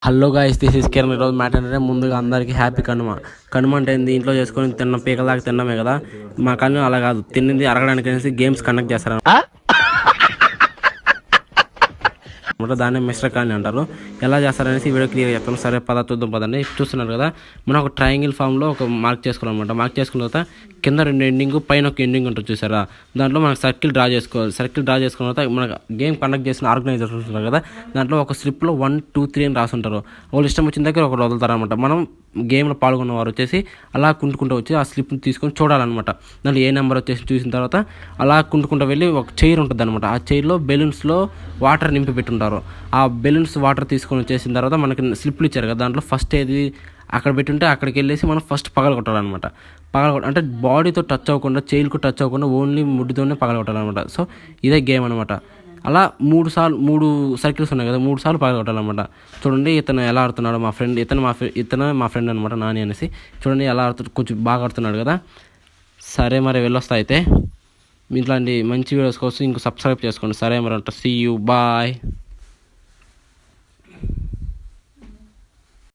Hello guys, this is Kiran. ఈరోజు matter అంటే ముందుగా అందరికీ హ్యాపీ కనుమ. కనుమ అంటే ఏంది? ఇంట్లో చేసుకొని తిన్న పీకల దాకా తిన్నమే కదా. మా కనుమ అలా కాదు, తిన్నది అరగడానికి అనేసి గేమ్స్ కండక్ట్ చేస్తారు అనమాట. దాన్ని మిస్టర్ కాలనీ అంటారు. ఎలా చేస్తారనేసి వీడియో క్లియర్ చెప్తాను. సరే పద చూద్దాం పదండి. చూస్తున్నారు కదా, మనం ఒక ట్రయాంగిల్ ఫామ్లో ఒక మార్క్ చేసుకోవాలన్నమాట. మార్క్ చేసుకున్న తర్వాత కింద 2 ఎండింగ్, పైన ఒక ఎండింగ్ ఉంటుంది చూసారా. దాంట్లో మనకు సర్కిల్ డ్రా చేసుకోవాలి. సర్కిల్ డ్రా చేసుకున్న తర్వాత మనకు గేమ్ కండక్ట్ చేసిన ఆర్గనైజర్స్ ఉంటారు కదా, దాంట్లో ఒక స్లిప్లో 1, 2, 3 అని రాసుంటారు. వాళ్ళు ఇష్టం వచ్చిన దగ్గర ఒకటి వదులుతారు అనమాట. మనం గేమ్లో పాల్గొన్న వారు వచ్చేసి అలా కుంటుకుంటూ వచ్చి ఆ స్లిప్ని తీసుకొని చూడాలన్నమాట. దాంట్లో ఏ నెంబర్ వచ్చేసి చూసిన తర్వాత అలా కుంటుకుంటూ వెళ్ళి ఒక చైర్ ఉంటుంది అనమాట. ఆ చైర్లో బెలూన్స్లో వాటర్ నింపి పెట్టుంటారు. ఆ బెలూన్స్ వాటర్ తీసుకొని వచ్చేసిన తర్వాత మనకి స్లిప్లు ఇచ్చారు కదా, దాంట్లో ఫస్ట్ ఏది అక్కడ పెట్టుంటే అక్కడికి వెళ్ళేసి మనం ఫస్ట్ పగలగొట్టాలన్నమాట. అంటే బాడీతో టచ్ అవ్వకుండా, చైల్కు టచ్ అవ్వకుండా ఓన్లీ ముడ్డుతోనే పగలగొట్టాలన్నమాట. సో ఇదే గేమ్ అనమాట. అలా 3 సర్కిల్స్ ఉన్నాయి కదా, 3 సార్లు పగలగొట్టాలన్నమాట. చూడండి ఇతను ఎలా ఆడుతున్నాడు. మా ఫ్రెండ్ ఇతను మా ఫ్రెండ్ అనమాట, నాని అనేసి. చూడండి ఎలా ఆడుతున్నాడు, కొంచెం బాగా ఆడుతున్నాడు కదా. సరే మరి వెళ్ళొస్తా అయితే. ఇట్లాంటి మంచి వీడియోస్ కోసం ఇంకో సబ్స్క్రైబ్ చేసుకోండి. సరే మరి అంట, సీ యూ, బాయ్.